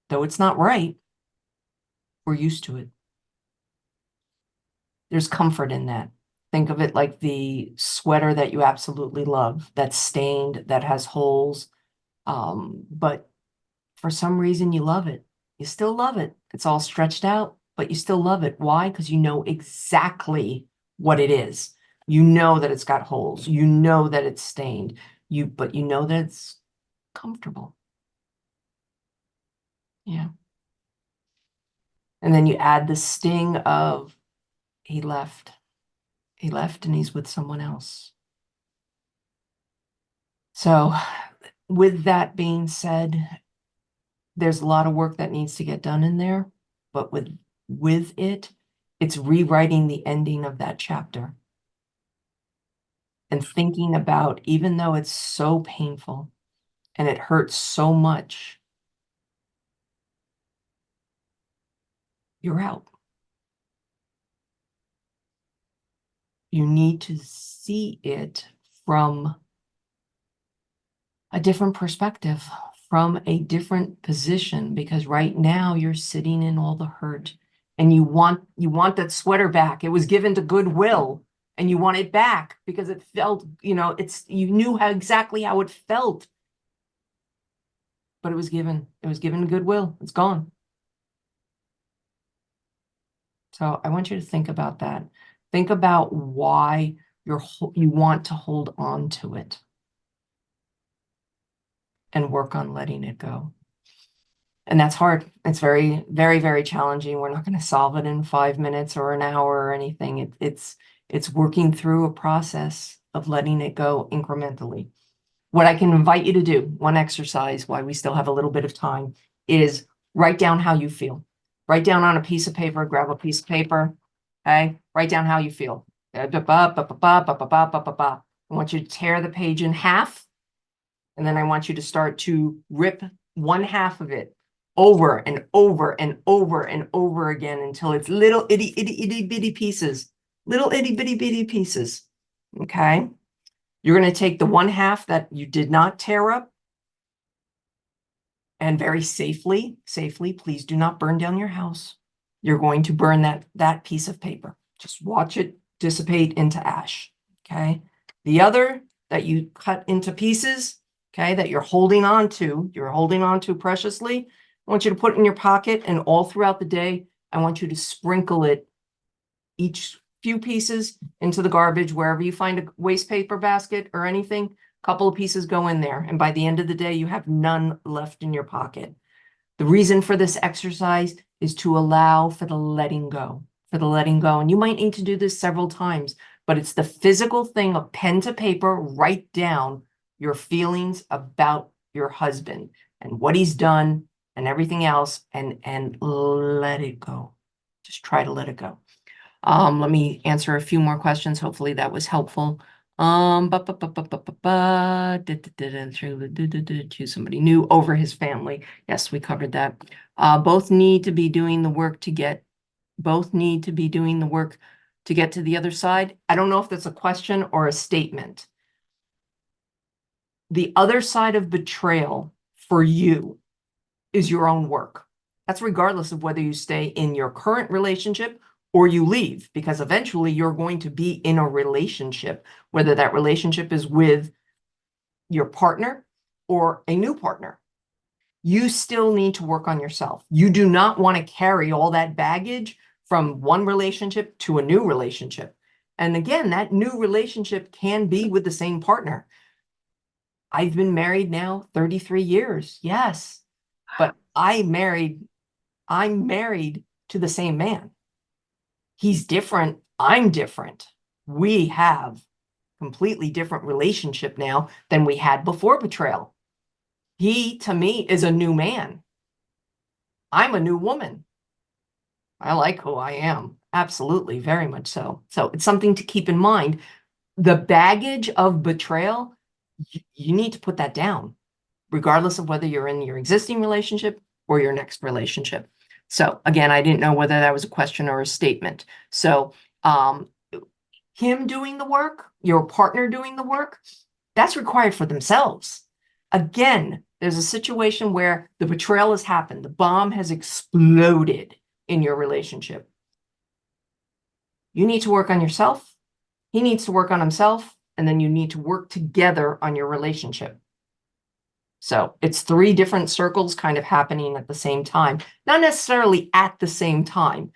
Though it's not right, we're used to it. There's comfort in that. Think of it like the sweater that you absolutely love, that's stained, that has holes, but for some reason you love it. You still love it. It's all stretched out, but you still love it. Why? Because you know exactly what it is. You know that it's got holes. You know that it's stained. But you know that it's comfortable. Yeah. And then you add the sting of he left. He left and he's with someone else. So with that being said, there's a lot of work that needs to get done in there, but with it, it's rewriting the ending of that chapter and thinking about, even though it's so painful and it hurts so much, you're out. You need to see it from a different perspective, from a different position, because right now you're sitting in all the hurt and you want that sweater back. It was given to Goodwill and you want it back because it felt, you knew exactly how it felt, but it was given to Goodwill. It's gone. So I want you to think about that. Think about why you want to hold on to it and work on letting it go. And that's hard. It's very, very, very challenging. We're not going to solve it in 5 minutes or an hour or anything. It's working through a process of letting it go incrementally. What I can invite you to do, one exercise while we still have a little bit of time, is write down how you feel. Write down on a piece of paper, grab a piece of paper, okay? Write down how you feel. I want you to tear the page in half, and then I want you to start to rip one half of it over and over and over and over again until it's little itty bitty pieces, little itty bitty pieces, okay? You're going to take the one half that you did not tear up and very safely, please do not burn down your house. You're going to burn that piece of paper. Just watch it dissipate into ash, okay? The other that you cut into pieces, okay, that you're holding on to preciously, I want you to put it in your pocket, and all throughout the day, I want you to sprinkle it, each few pieces, into the garbage. Wherever you find a waste paper basket or anything, a couple of pieces go in there. And by the end of the day, you have none left in your pocket. The reason for this exercise is to allow for the letting go, And you might need to do this several times, but it's the physical thing of pen to paper. Write down your feelings about your husband and what he's done and everything else, and let it go. Just try to let it go. Let me answer a few more questions. Hopefully that was helpful. Choose somebody new over his family. Yes, we covered that. Both need to be doing the work to get to the other side. I don't know if that's a question or a statement. The other side of betrayal for you is your own work. That's regardless of whether you stay in your current relationship or you leave, because eventually you're going to be in a relationship, whether that relationship is with your partner or a new partner. You still need to work on yourself. You do not want to carry all that baggage from one relationship to a new relationship. And again, that new relationship can be with the same partner. I've been married now 33 years. Yes. But I'm married to the same man. He's different. I'm different. We have completely different relationship now than we had before betrayal. He, to me, is a new man. I'm a new woman. I like who I am. Absolutely. Very much so. So it's something to keep in mind. The baggage of betrayal, you need to put that down, regardless of whether you're in your existing relationship or your next relationship. So again, I didn't know whether that was a question or a statement. So him doing the work, your partner doing the work, that's required for themselves. Again, there's a situation where the betrayal has happened. The bomb has exploded in your relationship. You need to work on yourself. He needs to work on himself. And then you need to work together on your relationship. So it's 3 different circles kind of happening at the same time. Not necessarily at the same time.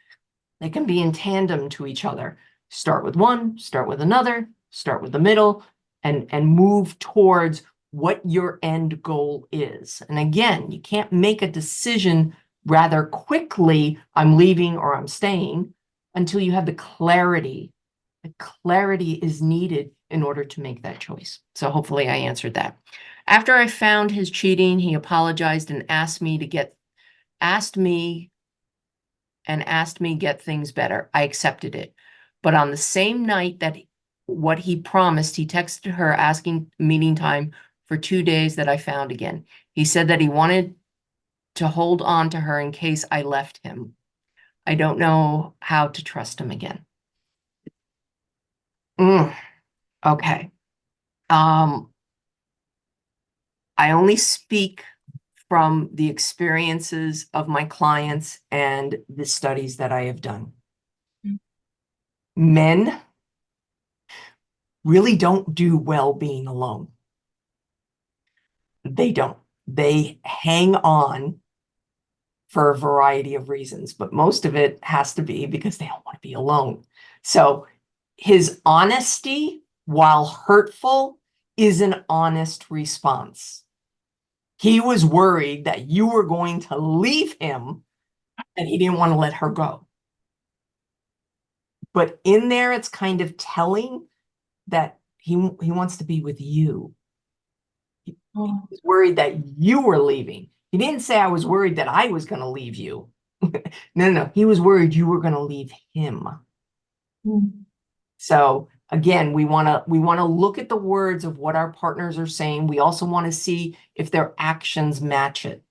They can be in tandem to each other. Start with one, start with another, start with the middle, and move towards what your end goal is. And again, you can't make a decision rather quickly, I'm leaving or I'm staying, until you have the clarity. The clarity is needed in order to make that choice. So hopefully I answered that. After I found his cheating, he apologized and asked me get things better. I accepted it. But on the same night that what he promised, he texted her asking meeting time for 2 days that I found again. He said that he wanted to hold on to her in case I left him. I don't know how to trust him again. Okay. I only speak from the experiences of my clients and the studies that I have done. Men really don't do well being alone. They don't. They hang on for a variety of reasons, but most of it has to be because they don't want to be alone. So his honesty, while hurtful, is an honest response. He was worried that you were going to leave him and he didn't want to let her go. But in there, it's kind of telling that he wants to be with you. He was worried that you were leaving. He didn't say, I was worried that I was going to leave you. No. He was worried you were going to leave him. So again, we want to look at the words of what our partners are saying. We also want to see if their actions match it.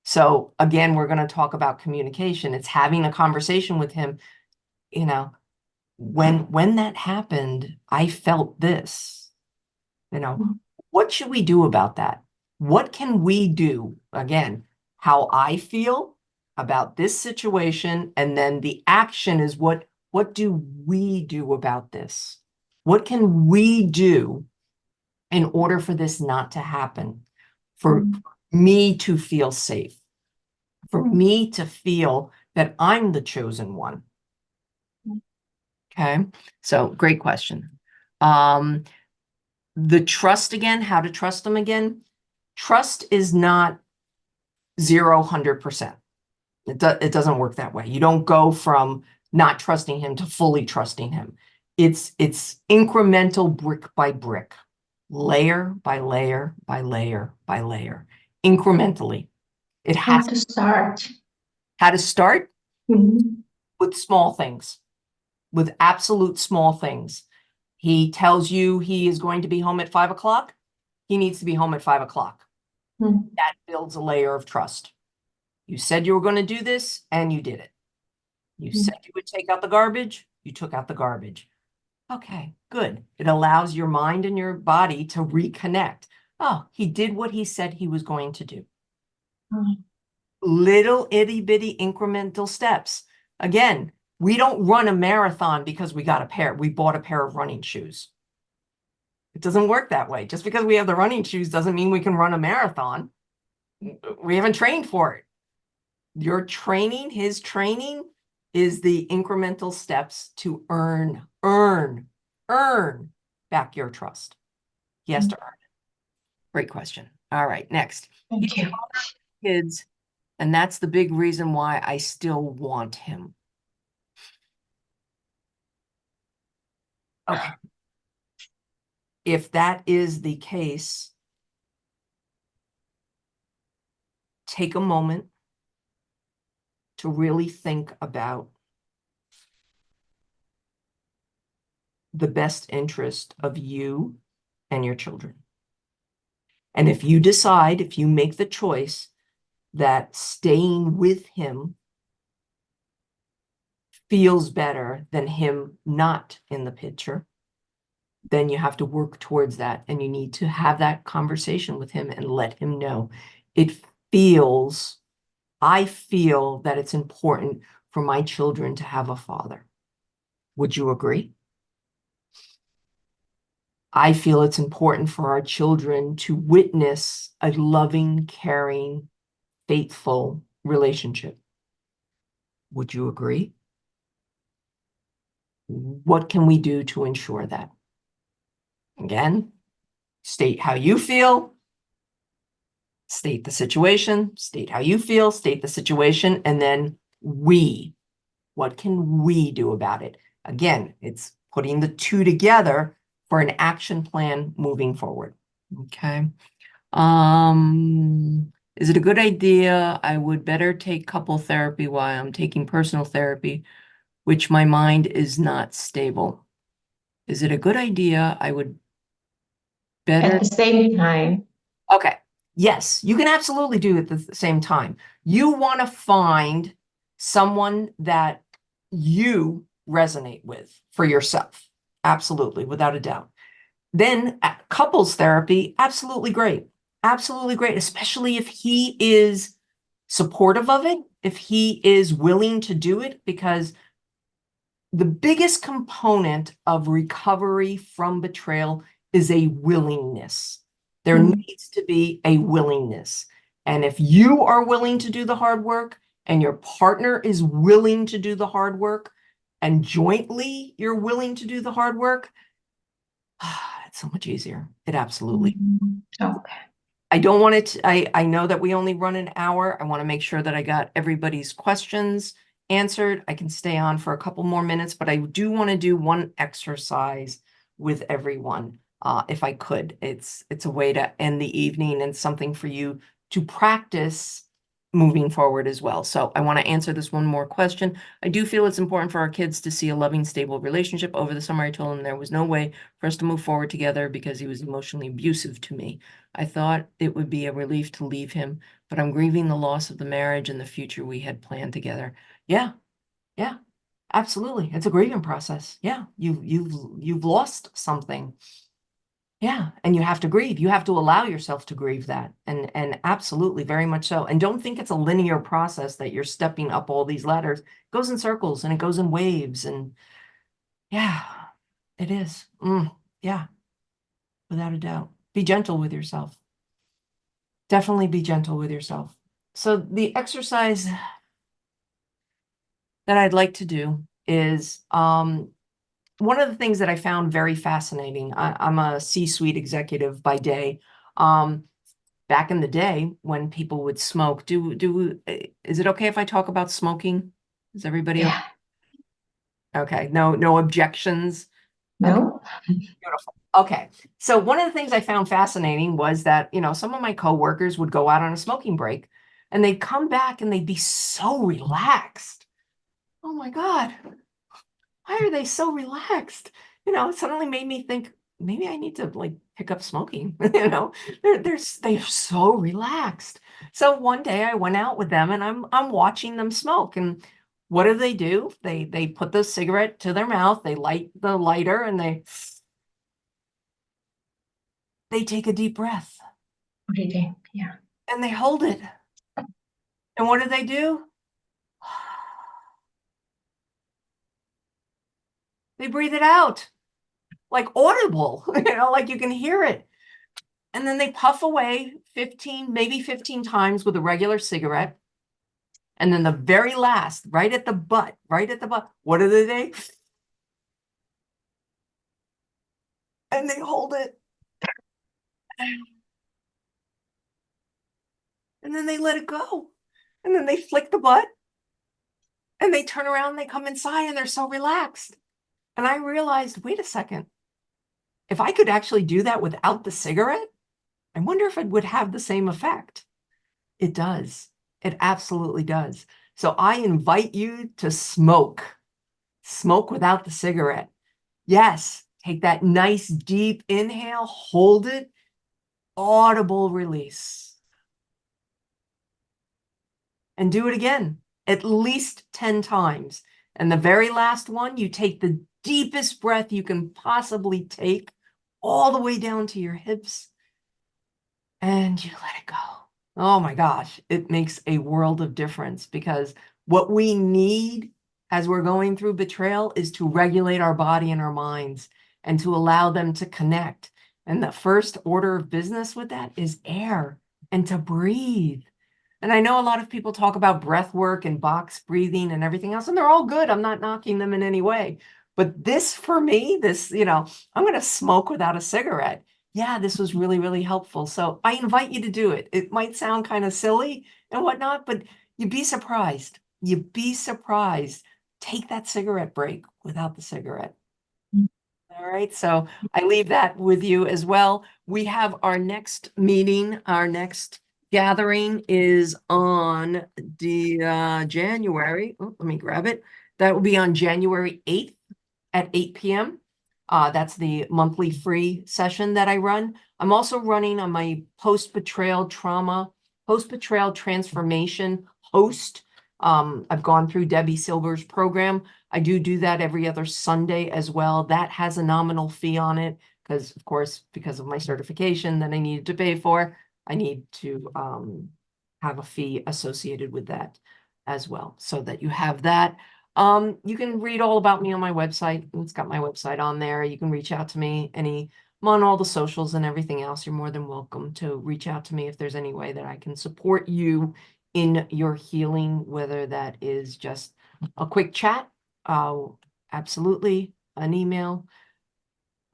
So again, we're going to talk about communication. It's having a conversation with him. You know, when that happened, I felt this. You know, what should we do about that? What can we do? Again, how I feel about this situation, and then the action is what do we do about this? What can we do in order for this not to happen? For me to feel safe, for me to feel that I'm the chosen one. Okay, so great question. The trust again, how to trust them again. Trust is not 100%. It doesn't work that way. You don't go from not trusting him to fully trusting him. It's incremental, brick by brick, layer by layer by layer by layer, incrementally. It has How to start. How to start? With small things, with absolute small things. He tells you he is going to be home at 5 o'clock. He needs to be home at 5 o'clock. That builds a layer of trust. You said you were going to do this, and you did it. You said you would take out the garbage. You took out the garbage. Okay, good. It allows your mind and your body to reconnect. Oh, he did what he said he was going to do. Little itty bitty incremental steps. Again, we don't run a marathon because we bought a pair of running shoes. It doesn't work that way. Just because we have the running shoes doesn't mean we can run a marathon. We haven't trained for it. Your training, his training, is the incremental steps to earn back your trust. He has to earn it. Great question. All right, next. Thank you. Kids, and that's the big reason why I still want him. Okay. If that is the case, take a moment to really think about the best interest of you and your children. And if you decide, if you make the choice that staying with him feels better than him not in the picture, then you have to work towards that, and you need to have that conversation with him and let him know. It feels, I feel that it's important for my children to have a father. Would you agree? I feel it's important for our children to witness a loving, caring, faithful relationship. Would you agree? What can we do to ensure that? Again, state how you feel, state the situation, state how you feel, state the situation, and then we. What can we do about it? Again, it's putting the two together for an action plan moving forward. Okay. Is it a good idea? I would better take couple therapy while I'm taking personal therapy, which my mind is not stable. Is it a good idea? I would better. At the same time. Okay. Yes, you can absolutely do it at the same time. You want to find someone that you resonate with for yourself. Absolutely, without a doubt. Then couples therapy, absolutely great. Absolutely great, especially if he is supportive of it, if he is willing to do it, because the biggest component of recovery from betrayal is a willingness. There needs to be a willingness. And if you are willing to do the hard work and your partner is willing to do the hard work and jointly you're willing to do the hard work, it's so much easier. It absolutely. Okay. I don't want it I know that we only run an hour. I want to make sure that I got everybody's questions answered. I can stay on for a couple more minutes, but I do want to do one exercise with everyone, if I could. It's a way to end the evening and something for you to practice moving forward as well. So I want to answer this one more question. I do feel it's important for our kids to see a loving, stable relationship. Over the summer, I told him there was no way for us to move forward together because he was emotionally abusive to me. I thought it would be a relief to leave him, but I'm grieving the loss of the marriage and the future we had planned together. Yeah, absolutely. It's a grieving process. Yeah, you've lost something. Yeah, and you have to grieve. You have to allow yourself to grieve that. And absolutely, very much so. And don't think it's a linear process that you're stepping up all these ladders. It goes in circles and it goes in waves. And yeah, it is. Yeah, without a doubt. Be gentle with yourself. Definitely be gentle with yourself. So the exercise that I'd like to do is one of the things that I found very fascinating. I'm a C-suite executive by day. Back in the day when people would smoke, is it okay if I talk about smoking? Is everybody okay? Okay, no objections. Okay, No. beautiful. Okay, so one of the things I found fascinating was that, some of my coworkers would go out on a smoking break and they'd come back and they'd be so relaxed. Oh my God, why are they so relaxed? It suddenly made me think maybe I need to like pick up smoking. They're so relaxed. So one day I went out with them and I'm watching them smoke. And what do? They put the cigarette to their mouth, they light the lighter, and they take a deep breath Breathing. Yeah. and they hold it. And what do? They breathe it out like audible, like you can hear it. And then they puff away 15 times with a regular cigarette. And then the very last, right at the butt, what do they? And they hold it. And then they let it go. And then they flick the butt. And they turn around and they come inside and they're so relaxed. And I realized, wait a second. If I could actually do that without the cigarette, I wonder if it would have the same effect. It does. It absolutely does. So I invite you to smoke. Smoke without the cigarette. Yes, take that nice deep inhale, hold it, audible release. And do it again, at least 10 times. And the very last one, you take the deepest breath you can possibly take all the way down to your hips, and you let it go. Oh my gosh, it makes a world of difference, because what we need as we're going through betrayal is to regulate our body and our minds and to allow them to connect. And the first order of business with that is air and to breathe. And I know a lot of people talk about breath work and box breathing and everything else, and they're all good. I'm not knocking them in any way. But this, for me, this, I'm going to smoke without a cigarette. Yeah, this was really, really helpful. So I invite you to do it. It might sound kind of silly and whatnot, but you'd be surprised. You'd be surprised. Take that cigarette break without the cigarette. All right, so I leave that with you as well. We have our next meeting, our next gathering is on the January. Oh, let me grab it. That will be on January 8th at 8 p.m. That's the monthly free session that I run. I'm also running on my post-betrayal trauma, post-betrayal transformation host. I've gone through Debbie Silver's program. I do that every other Sunday as well. That has a nominal fee on it because, of course, because of my certification that I needed to pay for, I need to have a fee associated with that as well, so that you have that. You can read all about me on my website. It's got my website on there. You can reach out to me I'm on all the socials and everything else. You're more than welcome to reach out to me if there's any way that I can support you in your healing, whether that is just a quick chat, absolutely, an email,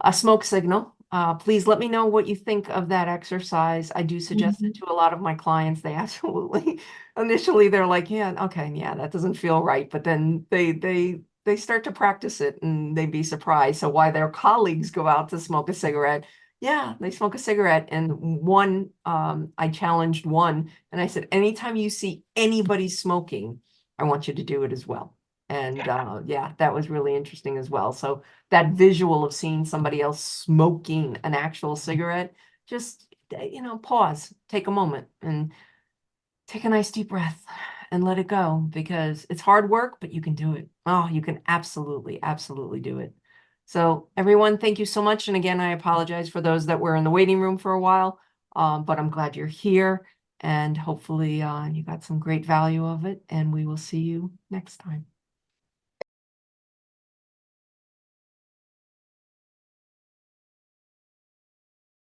a smoke signal. Please let me know what you think of that exercise. I do suggest it to a lot of my clients. They absolutely, initially they're like, yeah, okay, yeah, that doesn't feel right. But then they start to practice it and they'd be surprised. So why their colleagues go out to smoke a cigarette, yeah, they smoke a cigarette. And one, I challenged one and I said, anytime you see anybody smoking, I want you to do it as well. And yeah, that was really interesting as well. So that visual of seeing somebody else smoking an actual cigarette, just, pause, take a moment and take a nice deep breath and let it go, because it's hard work, but you can do it. Oh, you can absolutely, absolutely do it. So everyone, thank you so much. And again, I apologize for those that were in the waiting room for a while, but I'm glad you're here and hopefully you got some great value of it, and we will see you next time.